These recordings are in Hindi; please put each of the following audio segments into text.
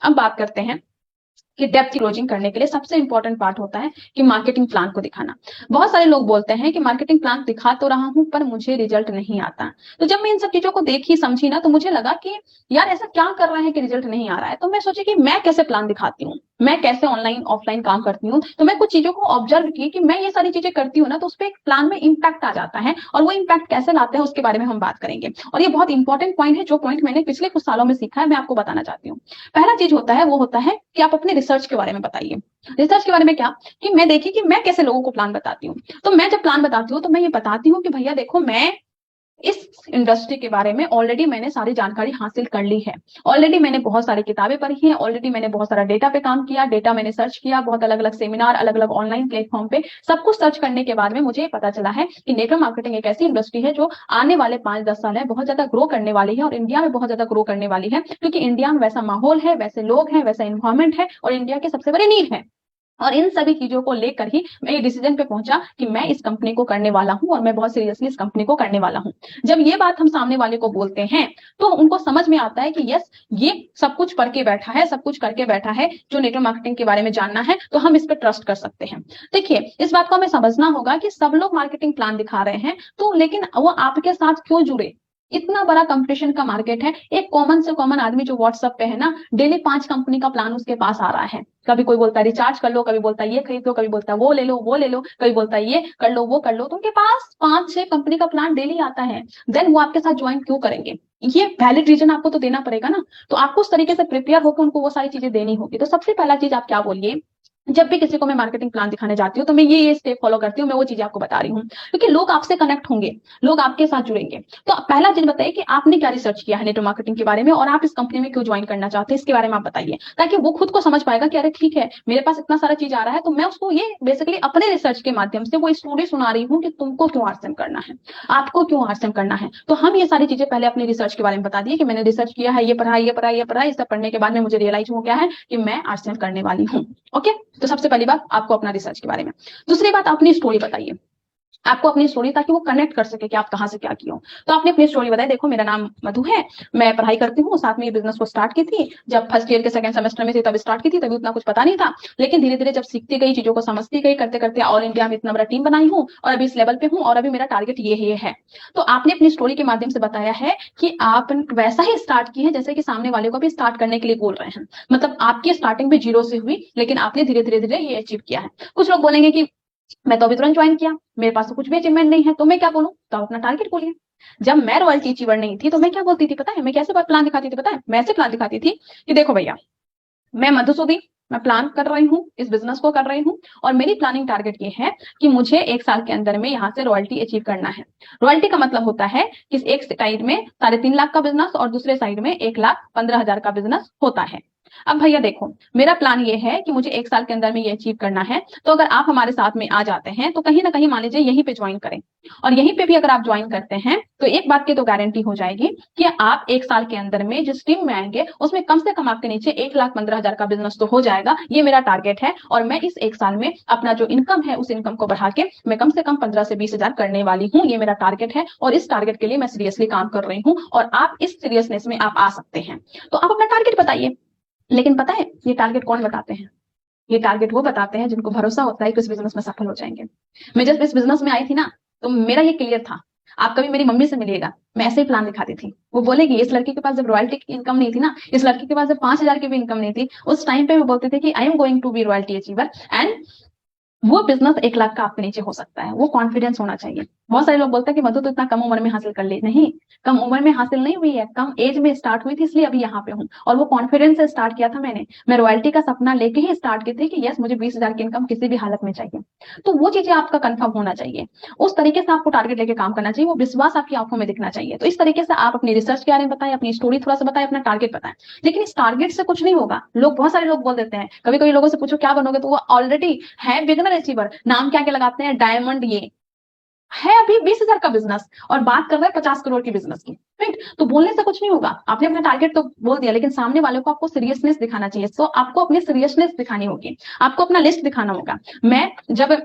अब बात करते हैं कि डेप्थ क्लोजिंग करने के लिए सबसे इंपॉर्टेंट पार्ट होता है कि मार्केटिंग प्लान को दिखाना। बहुत सारे लोग बोलते हैं कि मार्केटिंग प्लान दिखा तो रहा हूं पर मुझे रिजल्ट नहीं आता। तो जब मैं इन सब चीजों को देखी समझी ना, तो मुझे लगा कि यार ऐसा क्या कर रहे हैं कि रिजल्ट नहीं आ रहा है। तो मैं सोची कि मैं कैसे प्लान दिखाती हूँ, मैं कैसे ऑनलाइन ऑफलाइन काम करती हूँ। तो मैं कुछ चीजों को ऑब्जर्व की कि मैं ये सारी चीजें करती हूँ ना, तो उस पर एक प्लान में इम्पैक्ट आ जाता है, और वो इम्पैक्ट कैसे लाते हैं उसके बारे में हम बात करेंगे। और ये बहुत इंपॉर्टेंट पॉइंट है, जो पॉइंट मैंने पिछले कुछ सालों में सीखा है, मैं आपको बताना चाहती हूँ। पहला चीज होता है वो होता है कि आप अपने रिसर्च के बारे में बताइए। रिसर्च के बारे में क्या, कि मैं देखी कि मैं कैसे लोगों को प्लान बताती हूँ। तो मैं जब प्लान बताती हूँ तो मैं ये बताती हूँ कि भैया देखो, मैं इस इंडस्ट्री के बारे में ऑलरेडी मैंने सारी जानकारी हासिल कर ली है। ऑलरेडी मैंने बहुत सारी किताबें पढ़ी हैं, ऑलरेडी मैंने बहुत सारा डेटा पे काम किया, डेटा मैंने सर्च किया, बहुत अलग अलग सेमिनार, अलग अलग ऑनलाइन प्लेटफॉर्म पे सब कुछ सर्च करने के बाद में मुझे पता चला है कि नेटवर्क मार्केटिंग एक ऐसी इंडस्ट्री है जो आने वाले 5-10 साल है बहुत ज्यादा ग्रो करने वाली है, और इंडिया में बहुत ज्यादा ग्रो करने वाली है, क्योंकि इंडिया में वैसा माहौल है, वैसे लोग हैं, वैसा इन्वायरमेंट है, और इंडिया की सबसे बड़ी नीड है। और इन सभी चीजों को लेकर ही मैं ये डिसीजन पे पहुंचा कि मैं इस कंपनी को करने वाला हूं, और मैं बहुत सीरियसली इस कंपनी को करने वाला हूं। जब ये बात हम सामने वाले को बोलते हैं तो उनको समझ में आता है कि यस, ये सब कुछ पढ़ के बैठा है, सब कुछ करके बैठा है, जो नेटवर्क मार्केटिंग के बारे में जानना है, तो हम इस पर ट्रस्ट कर सकते हैं। देखिए, इस बात को हमें समझना होगा कि सब लोग मार्केटिंग प्लान दिखा रहे हैं, तो लेकिन वो आपके साथ क्यों जुड़े। इतना बड़ा कंपटीशन का मार्केट है, एक कॉमन से कॉमन आदमी जो व्हाट्सएप पे है ना, डेली 5 कंपनी का प्लान उसके पास आ रहा है। कभी कोई बोलता है रिचार्ज कर लो, कभी बोलता है ये खरीद लो, कभी बोलता है वो ले लो वो ले लो, कभी बोलता है ये कर लो वो कर लो। तो उनके पास 5-6 कंपनी का प्लान डेली आता है। देन वो आपके साथ ज्वाइन क्यों करेंगे? ये वैलिड रीजन आपको तो देना पड़ेगा ना। तो आपको उस तरीके से प्रिपेयर होकर उनको वो सारी चीजें देनी होगी। तो सबसे पहला चीज आप क्या बोलिए, जब भी किसी को मैं मार्केटिंग प्लान दिखाने जाती हूँ तो मैं ये स्टेप फॉलो करती हूँ, मैं वो चीजें आपको बता रही हूँ, क्योंकि लोग आपसे कनेक्ट होंगे, लोग आपके साथ जुड़ेंगे। तो पहला चीज बताइए कि आपने क्या रिसर्च किया है नेटवर्क मार्केटिंग के बारे में, और आप इस कंपनी में क्यों ज्वाइन करना चाहते हैं, इसके बारे में आप बताइए, ताकि वो खुद को समझ पाएगा कि अरे ठीक है, मेरे पास इतना सारा चीज आ रहा है, तो मैं उसको ये बेसिकली अपने रिसर्च के माध्यम से वो स्टोरी सुना रही हूँ कि तुमको क्यों आरसीएम करना है, आपको क्यों आरसीएम करना है। तो हम ये सारी चीजें पहले अपने रिसर्च के बारे में बता दिए कि मैंने रिसर्च किया है, ये पढ़ा ये पढ़ा ये पढ़ा, ये सब पढ़ने के बाद में मुझे रियलाइज हो गया है कि मैं आरसीएम करने वाली हूँ। ओके, तो सबसे पहली बात आपको अपना रिसर्च के बारे में। दूसरी बात, अपनी स्टोरी बताइए। आपको अपनी स्टोरी, ताकि वो कनेक्ट कर सके कि आप कहां से क्या किए हो। तो आपने अपनी स्टोरी बताई, देखो मेरा नाम मधु है, मैं पढ़ाई करती हूँ, साथ में ये बिजनेस को स्टार्ट की थी जब फर्स्ट ईयर के सेकंड सेमेस्टर में थी, तब स्टार्ट की थी, तभी उतना कुछ पता नहीं था। लेकिन धीरे धीरे जब सीखती गई, चीजों को समझती गई, करते करते ऑल इंडिया में इतना बड़ा टीम बनाई हूँ, और अभी इस लेवल पे हूँ, और अभी मेरा टारगेट ये है। तो आपने अपनी स्टोरी के माध्यम से बताया है कि आप वैसा ही स्टार्ट की है जैसे कि सामने वाले को भी स्टार्ट करने के लिए बोल रहे हैं। मतलब आपकी स्टार्टिंग भी जीरो से हुई, लेकिन आपने धीरे धीरे धीरे ये अचीव किया है। कुछ लोग बोलेंगे कि मैं तो अभी तुरंत ज्वाइन किया, मेरे पास तो कुछ भी अचीवमेंट नहीं है, तो मैं क्या बोलूं। तो आप अपना टारगेट बोलिए। जब मैं रॉयल्टी अचीवर नहीं थी तो मैं क्या बोलती थी पता है, मैं कैसे प्लान दिखाती थी पता है, मैं ऐसे प्लान दिखाती थी कि देखो भैया, मैं मधुसूदी, मैं प्लान कर रही हूँ, इस बिजनेस को कर रही हूँ, और मेरी प्लानिंग टारगेट ये है कि मुझे 1 साल के अंदर में यहाँ से रॉयल्टी अचीव करना है। रॉयल्टी का मतलब होता है कि एक साइड में 3.5 लाख का बिजनेस और दूसरे साइड में 1,15,000 का बिजनेस होता है। अब भैया देखो, मेरा प्लान ये है कि मुझे 1 साल के अंदर में ये अचीव करना है। तो अगर आप हमारे साथ में आ जाते हैं तो कहीं ना कहीं मान लीजिए यहीं पे ज्वाइन करें, और यहीं पे भी अगर आप ज्वाइन करते हैं तो एक बात की तो गारंटी हो जाएगी कि आप 1 साल के अंदर में जिस टीम में आएंगे उसमें कम से कम आपके नीचे 1,15,000 का बिजनेस तो हो जाएगा। ये मेरा टारगेट है, और मैं इस 1 साल में अपना जो इनकम है उस इनकम को बढ़ा के मैं कम से कम 15 से 20 हजार करने वाली हूँ। ये मेरा टारगेट है, और इस टारगेट के लिए मैं सीरियसली काम कर रही हूँ, और आप इस सीरियसनेस में आप आ सकते हैं। तो आप अपना टारगेट बताइए। लेकिन पता है ये टारगेट कौन बताते हैं? ये टारगेट वो बताते हैं जिनको भरोसा होता है कि इस बिजनेस में सफल हो जाएंगे। मैं जब इस बिजनेस में आई थी ना, तो मेरा ये क्लियर था। आप कभी मेरी मम्मी से मिलिएगा, मैं ऐसे ही प्लान दिखाती थी। वो बोलेगी इस लड़की के पास जब रॉयल्टी की इनकम नहीं थी ना, इस लड़की के पास जब 5 हजार की भी इनकम नहीं थी, उस टाइम पे वो बोलते थे कि I am going to be royalty achiever, and वो बिजनेस 1 लाख का आपके नीचे हो सकता है। वो कॉन्फिडेंस होना चाहिए। बहुत सारे लोग बोलते हैं कि मधु तो इतना कम उम्र में हासिल कर ली। नहीं, कम उम्र में हासिल नहीं हुई है, कम एज में स्टार्ट हुई थी, इसलिए अभी यहाँ पे हूँ। और वो कॉन्फिडेंस से स्टार्ट किया था मैंने। मैं रॉयल्टी का सपना लेके ही स्टार्ट की थी कि यस, मुझे 20 हजार की इनकम किसी भी हालत में चाहिए। तो वो चीजें आपका कंफर्म होना चाहिए। उस तरीके से आपको टारगेट लेके काम करना चाहिए, वो विश्वास आपकी आंखों में दिखना चाहिए। तो इस तरीके से आप अपनी रिसर्च के बारे में बताएं, अपनी स्टोरी थोड़ा सा बताएं, अपना टारगेट बताएं। लेकिन इस टारगेट से कुछ नहीं होगा। लोग, बहुत सारे लोग बोल देते हैं, कभी कभी लोगों से पूछो क्या बनोगे, तो वो ऑलरेडी है बिगनर अचीवर, नाम क्या क्या लगाते हैं, डायमंड, ये है अभी 20 हजार का बिजनेस, और बात कर रहे हैं 50 करोड़ की बिजनेस की। राइट? तो बोलने से कुछ नहीं होगा। आपने अपना टारगेट तो बोल दिया, लेकिन सामने वाले को आपको सीरियसनेस दिखाना चाहिए। तो आपको अपनी सीरियसनेस दिखानी होगी, आपको अपना लिस्ट दिखाना होगा। मैं जब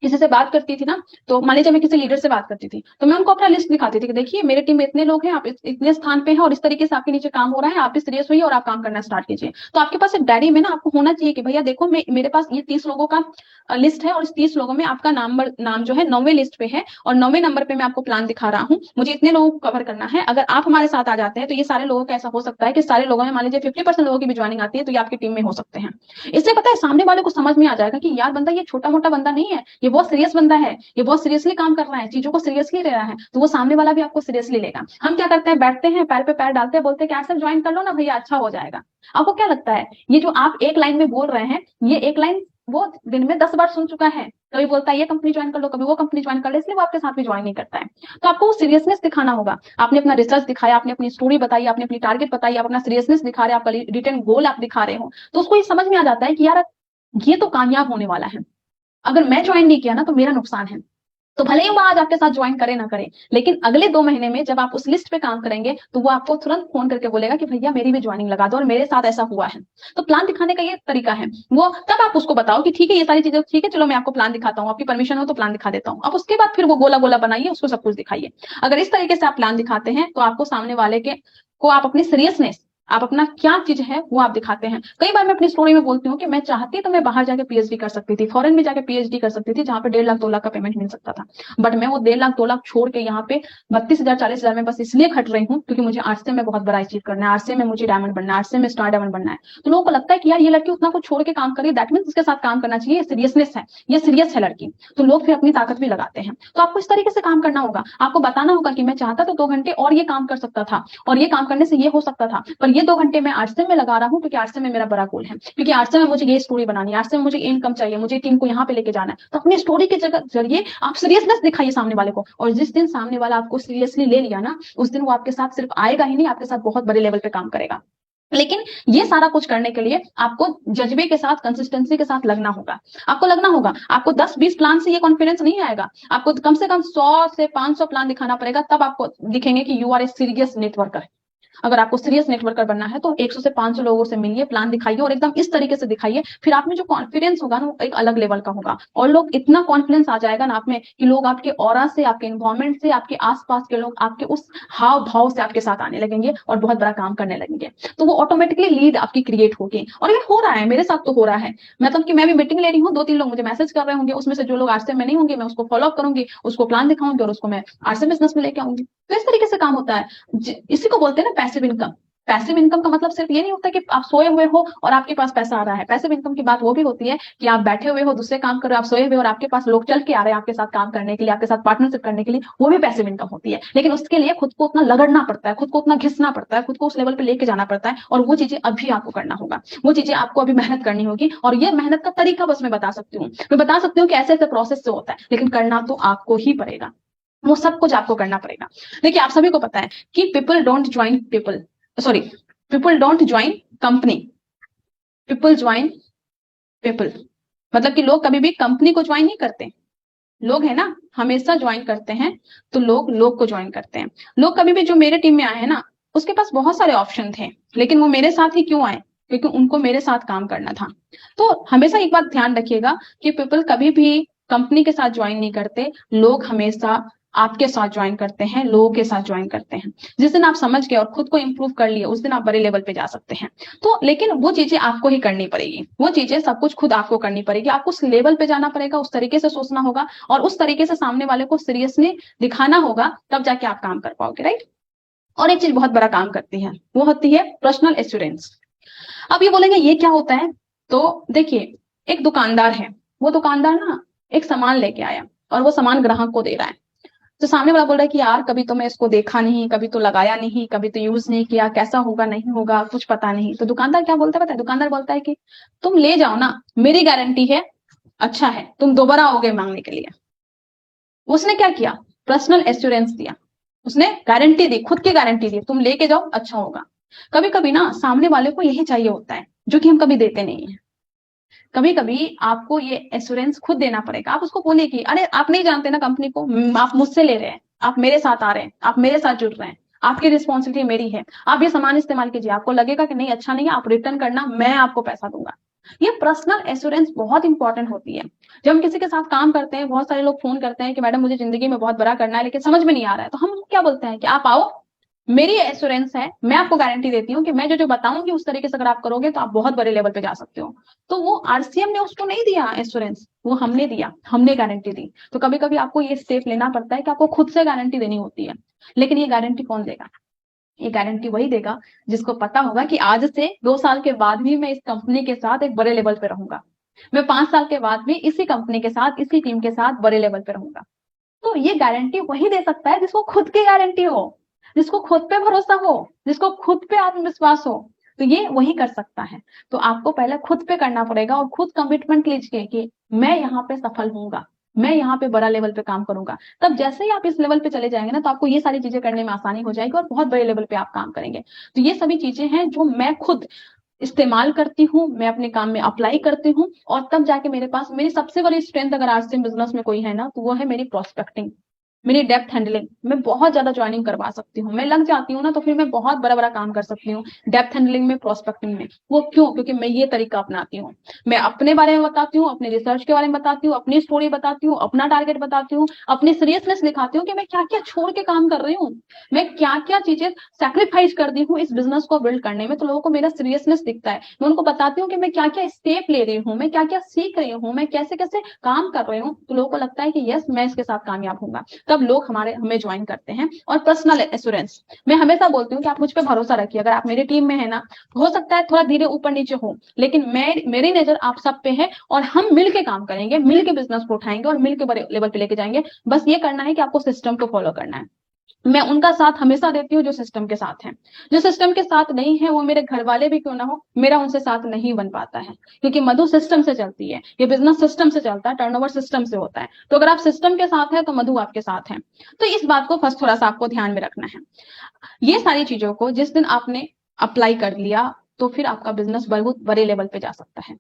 किसी से बात करती थी ना, तो मान लीजिए मैं किसी लीडर से बात करती थी, तो मैं उनको अपना लिस्ट दिखाती थी कि देखिए मेरे टीम में इतने लोग हैं, आप इतने स्थान पे हैं और इस तरीके से आपके नीचे काम हो रहा है, आप भी सीरियस होइए और आप काम करना स्टार्ट कीजिए। तो आपके पास एक डायरी में ना आपको होना चाहिए कि भैया देखो मेरे पास ये 30 लोगों का लिस्ट है और इस 30 लोगों में आपका नाम जो है 9वें लिस्ट पे है और 9वें नंबर पे मैं आपको प्लान दिखा रहा हूँ, मुझे इतने लोगों को कवर करना है। अगर आप हमारे साथ आ जाते हैं तो ये सारे लोगों का ऐसा हो सकता है कि सारे लोगों में मान लीजिए 50% लोगों की भी ज्वाइनिंग आती है, तो ये आपकी टीम में हो सकते हैं। इससे पता है सामने वाले को समझ में आ जाएगा कि यार बंदा ये छोटा मोटा बंदा नहीं है, ये बहुत सीरियस बंदा है, ये बहुत सीरियसली काम कर रहा है, चीजों को सीरियसली ले रहा है, तो वो सामने वाला भी आपको सीरियसली लेगा। हम क्या करते हैं, बैठते हैं पैर पे पैर डालते हैं, बोलते हैं कि ऐसे ज्वाइन कर लो ना भैया, अच्छा हो जाएगा। आपको क्या लगता है ये जो आप एक लाइन में बोल रहे हैं, ये एक लाइन वो दिन में 10 बार सुन चुका है, कभी बोलता है ये कंपनी ज्वाइन कर लो, कभी वो कंपनी ज्वाइन कर लो, इसलिए वो आपके साथ भी ज्वाइन नहीं करता है। तो आपको वो सीरियसनेस दिखाना होगा। आपने अपना रिसर्च दिखाया, आपने अपनी स्टोरी बताई, आपने अपनी टारगेट बताई, आप अपना सीरियसनेस दिखा रहे हैं, आपका रिटर्न गोल आप दिखा रहे हो, तो उसको ये समझ में आ जाता है कि यार ये तो कामयाब होने वाला है, अगर मैं ज्वाइन नहीं किया ना तो मेरा नुकसान है। तो भले ही वो आज आपके साथ ज्वाइन करे ना करे, लेकिन अगले 2 महीने में जब आप उस लिस्ट पे काम करेंगे तो वो आपको तुरंत फोन करके बोलेगा कि भैया मेरी भी ज्वाइनिंग लगा दो और मेरे साथ ऐसा हुआ है। तो प्लान दिखाने का ये तरीका है। वो तब आप उसको बताओ कि ठीक है ये सारी चीजें ठीक है, चलो मैं आपको प्लान दिखाता हूँ, आपकी परमिशन हो तो प्लान दिखा देता हूँ। अब उसके बाद फिर वो गोला गोला बनाइए, उसको सब कुछ दिखाइए। अगर इस तरीके से आप प्लान दिखाते हैं तो आपको सामने वाले के को आप अपनी सीरियसनेस, आप अपना क्या चीज है वो आप दिखाते हैं। कई बार मैं अपनी स्टोरी में बोलती हूँ कि मैं चाहती तो मैं बाहर जाके पीएचडी कर सकती थी, फॉरेन में जाके पीएचडी कर सकती थी, जहां पे 1.5 लाख 2 लाख का पेमेंट मिल सकता था। बट मैं वो 1.5 लाख 2 लाख छोड़ के यहाँ पे 32,000 40,000 में बस इसलिए खट रही हूँ क्योंकि मुझे आरसीए में बहुत बड़ा अचीव करना है, आरसीए में मुझे डायमंड बनना है, आरसीए में स्टार डायमंड बनना है। तो लोगों को लगता है कि यार ये लड़की उतना कुछ छोड़ के काम कर रही है, दैट मीन्स इसके साथ काम करना चाहिए, ये सीरियसनेस है, ये सीरियस है लड़की। तो लोग फिर अपनी ताकत भी लगाते हैं। तो आपको इस तरीके से काम करना होगा। आपको बताना होगा कि मैं चाहता तो 2 घंटे और ये काम कर सकता था और ये काम करने से ये हो सकता था, पर ये 2 घंटे मैं आरसीए में लगा रहा हूँ क्योंकि आरसीए में मेरा बड़ा गोल है, क्योंकि आरसीए में मुझे ये स्टोरी बनानी है, आरसीए में मुझे इनकम चाहिए, मुझे टीम को यहाँ पे लेके जाना है। तो अपनी स्टोरी के जरिए आप सीरियसनेस दिखाइए सामने वाले को, और जिस दिन सामने वाला आपको सीरियसली ले लिया ना, उस दिन वो आपके साथ सिर्फ आएगा ही नहीं, आपके साथ बहुत बड़े लेवल पे काम करेगा। लेकिन ये सारा कुछ करने के लिए आपको जज्बे के साथ, कंसिस्टेंसी के साथ लगना होगा। आपको लगना होगा। आपको 10-20 प्लान से ये कॉन्फिडेंस नहीं आएगा, आपको कम से कम 100 से 500 प्लान दिखाना पड़ेगा, तब आपको दिखेंगे कि you are a serious networker. अगर आपको सीरियस नेटवर्कर बनना है तो 100 से 500 लोगों से मिलिए, प्लान दिखाइए और एकदम इस तरीके से दिखाइए। फिर आप में जो कॉन्फिडेंस होगा ना, वो एक अलग लेवल का होगा, और लोग इतना कॉन्फिडेंस आ जाएगा ना आप में कि लोग आपके ऑरा से, आपके एनवायरमेंट से, आपके आसपास के लोग आपके उस हाव भाव से आपके साथ आने लगेंगे और बहुत बड़ा काम करने लगेंगे। तो वो ऑटोमेटिकली लीड आपकी क्रिएट होगी। और ये हो रहा है, मेरे साथ तो हो रहा है। मतलब कि मैं भी मीटिंग ले रही हूँ, 2-3 लोग मुझे मैसेज कर रहे होंगे, उसमें से जो लोग आरसीए में नहीं होंगे मैं उसको फॉलो अप करूंगी, उसको प्लान दिखाऊंगी और उसको मैं आरसीए बिजनेस में लेके आऊंगी। तो इस तरीके से काम होता है। इसी को बोलते हैं ना पैसिव इनकम। पैसिव इनकम का मतलब सिर्फ ये नहीं होता कि आप सोए हुए हो और आपके पास पैसा आ रहा है। पैसिव इनकम की बात वो भी होती है कि आप बैठे हुए हो, दूसरे काम कर रहे हो, आप सोए हुए हो और आपके पास लोग चल के आ रहे हैं आपके साथ काम करने के लिए, आपके साथ पार्टनरशिप करने के लिए, वो भी पैसिव इनकम होती है। लेकिन उसके लिए खुद को उतना लगड़ना पड़ता है, खुद को उतना घिसना पड़ता है, खुद को उस लेवल पे लेके जाना पड़ता है, और वो चीजें अभी आपको करना होगा। वो चीजें आपको अभी मेहनत करनी होगी, और ये मेहनत का तरीका बस मैं बता सकती हूँ। मैं बता सकती हूँ कि ऐसे ऐसे प्रोसेस से होता है, लेकिन करना तो आपको ही पड़ेगा। वो सब कुछ आपको करना पड़ेगा। देखिए आप सभी को पता है कि people don't join people, sorry, people don't join company, people join people. मतलब कि लोग कभी भी कंपनी को ज्वाइन नहीं करते, लोग है ना हमेशा ज्वाइन करते हैं, तो लोग लोग को ज्वाइन करते हैं। लोग कभी भी जो मेरे टीम में आए हैं ना, उसके पास बहुत सारे ऑप्शन थे, लेकिन वो मेरे साथ ही क्यों आए? क्योंकि उनको मेरे साथ काम करना था। तो हमेशा एक बात ध्यान रखिएगा कि पीपल कभी भी कंपनी के साथ ज्वाइन नहीं करते, लोग हमेशा आपके साथ ज्वाइन करते हैं, लोगों के साथ ज्वाइन करते हैं। जिस दिन आप समझ गए और खुद को इंप्रूव कर लिए, उस दिन आप बड़े लेवल पे जा सकते हैं। तो लेकिन वो चीजें आपको ही करनी पड़ेगी, वो चीजें सब कुछ खुद आपको करनी पड़ेगी। आपको उस लेवल पे जाना पड़ेगा, उस तरीके से सोचना होगा और उस तरीके से सामने वाले को सीरियसली दिखाना होगा, तब जाके आप काम कर पाओगे, राइट। और एक चीज बहुत बड़ा काम करती है, वो होती है पर्सनल एश्योरेंस। अब ये बोलेंगे ये क्या होता है? तो देखिए, एक दुकानदार है, वो दुकानदार ना एक सामान लेके आया और वो सामान ग्राहक को दे रहा है। तो सामने वाला बोल रहा है कि यार कभी तो मैं इसको देखा नहीं, कभी तो लगाया नहीं, कभी तो यूज नहीं किया, कैसा होगा नहीं होगा कुछ पता नहीं। तो दुकानदार क्या बोलता है पता है? दुकानदार बोलता है कि तुम ले जाओ ना, मेरी गारंटी है, अच्छा है, तुम दोबारा आओगे मांगने के लिए। उसने क्या किया? पर्सनल एश्योरेंस दिया, उसने गारंटी दी, खुद की गारंटी दी, तुम लेके जाओ अच्छा होगा। कभी कभी ना सामने वाले को यही चाहिए होता है, जो कि हम कभी देते नहीं है। कभी कभी आपको ये एश्योरेंस खुद देना पड़ेगा। आप उसको बोलिए कि अरे आप नहीं जानते ना कंपनी को, आप मुझसे ले रहे हैं, आप मेरे साथ आ रहे हैं, आप मेरे साथ जुड़ रहे हैं, आपकी रिस्पॉन्सिबिलिटी मेरी है, आप ये सामान इस्तेमाल कीजिए, आपको लगेगा कि नहीं अच्छा नहीं है, आप रिटर्न करना, मैं आपको पैसा दूंगा। ये पर्सनल एश्योरेंस बहुत इंपॉर्टेंट होती है। जब हम किसी के साथ काम करते हैं, बहुत सारे लोग फ़ोन करते हैं कि मैडम मुझे ज़िंदगी में बहुत बड़ा करना है लेकिन समझ में नहीं आ रहा है। तो हम क्या बोलते हैं कि आप आओ, मेरी एश्योरेंस है, मैं आपको गारंटी देती हूँ कि मैं जो-जो बताऊँगी उस तरीके से अगर आप करोगे तो आप बहुत बड़े लेवल पे जा सकते हो। तो वो आरसीएम ने उसको नहीं दिया एश्योरेंस, वो हमने दिया, हमने गारंटी दी। तो कभी-कभी आपको ये स्टेप लेना पड़ता है कि आपको खुद से गारंटी देनी होती है। लेकिन ये गारंटी कौन देगा? ये गारंटी वही देगा जिसको पता होगा कि आज से 2 साल के बाद भी मैं इस कंपनी के साथ एक बड़े लेवल पे रहूँगा। मैं 5 साल के बाद भी इसी कंपनी के साथ, इसी टीम के साथ बड़े लेवल पे रहूँगा। तो ये गारंटी वही दे सकता है जिसको खुद की गारंटी हो, जिसको खुद पे भरोसा हो, जिसको खुद पे आत्मविश्वास हो। तो ये वही कर सकता है। तो आपको पहले खुद पे करना पड़ेगा और खुद कमिटमेंट लीजिए कि मैं यहाँ पे सफल होऊँगा, मैं यहाँ पे बड़ा लेवल पे काम करूँगा। तब जैसे ही आप इस लेवल पे चले जाएँगे ना, तो आपको ये सारी चीज़ें करने में आसानी हो जाएगी और बहुत बड़े लेवल पे आप काम करेंगे। तो ये सभी चीज़ें हैं जो मैं खुद इस्तेमाल करती हूँ, मैं अपने काम में अप्लाई करती हूँ और तब जाके मेरे पास मेरी सबसे बड़ी स्ट्रेंथ अगर आज से बिज़नेस में कोई है ना, तो वो है मेरी प्रोस्पेक्टिंग, मेरी डेप्थ हैंडलिंग। मैं बहुत ज़्यादा जॉइनिंग करवा सकती हूँ। मैं लग जाती हूँ ना, तो फिर मैं बहुत बड़ा-बड़ा काम कर सकती हूँ, डेप्थ हैंडलिंग में, प्रोस्पेक्टिंग में। वो क्यों? क्योंकि मैं ये तरीका अपनाती हूँ। मैं अपने बारे में बताती हूँ, अपने रिसर्च के बारे में बताती हूँ, अपनी स्टोरी बताती हूँ, अपना टारगेट बताती हूँ, अपनी सीरियसनेस दिखाती हूँ कि मैं क्या-क्या छोड़ के काम कर रही हूँ। मैं क्या-क्या चीज़ें सैक्रिफाइस कर दी हूँ इस बिज़नेस को बिल्ड करने में, तो लोगों को मेरा सीरियसनेस दिखता है। मैं उनको बताती हूँ कि मैं क्या-क्या स्टेप ले रही हूँ, मैं क्या-क्या सीख रही हूँ, मैं कैसे-कैसे काम कर रही हूँ, तो लोगों को लगता है कि यस मैं इसके साथ कामयाब होऊँगा। तब लोग हमें ज्वाइन करते हैं। और पर्सनल एश्योरेंस, मैं हमेशा बोलती हूँ कि आप मुझ पे भरोसा रखिए। अगर आप मेरी टीम में है ना, हो सकता है थोड़ा धीरे ऊपर-नीचे हो, लेकिन मेरी नज़र आप सब पे है और हम मिल के काम करेंगे, मिल के बिज़नेस को उठाएँगे और मिल के बड़े लेवल पे लेके जाएँगे। बस ये करना है कि आपको सिस्टम को फॉलो करना है। मैं उनका साथ हमेशा देती हूँ जो सिस्टम के साथ हैं। जो सिस्टम के साथ नहीं है, वो मेरे घरवाले भी क्यों ना हो, मेरा उनसे साथ नहीं बन पाता है। क्योंकि मधु सिस्टम से चलती है, ये बिज़नेस सिस्टम से चलता है, टर्नओवर सिस्टम से होता है। तो अगर आप सिस्टम के साथ हैं, तो मधु आपके साथ हैं। तो इस बात को बस थोड़ा-सा आपको ध्यान में रखना है। ये सारी चीज़ों को जिस दिन आपने अप्लाई कर लिया, तो फिर आपका बिज़नेस बहुत बड़े लेवल पे जा सकता है।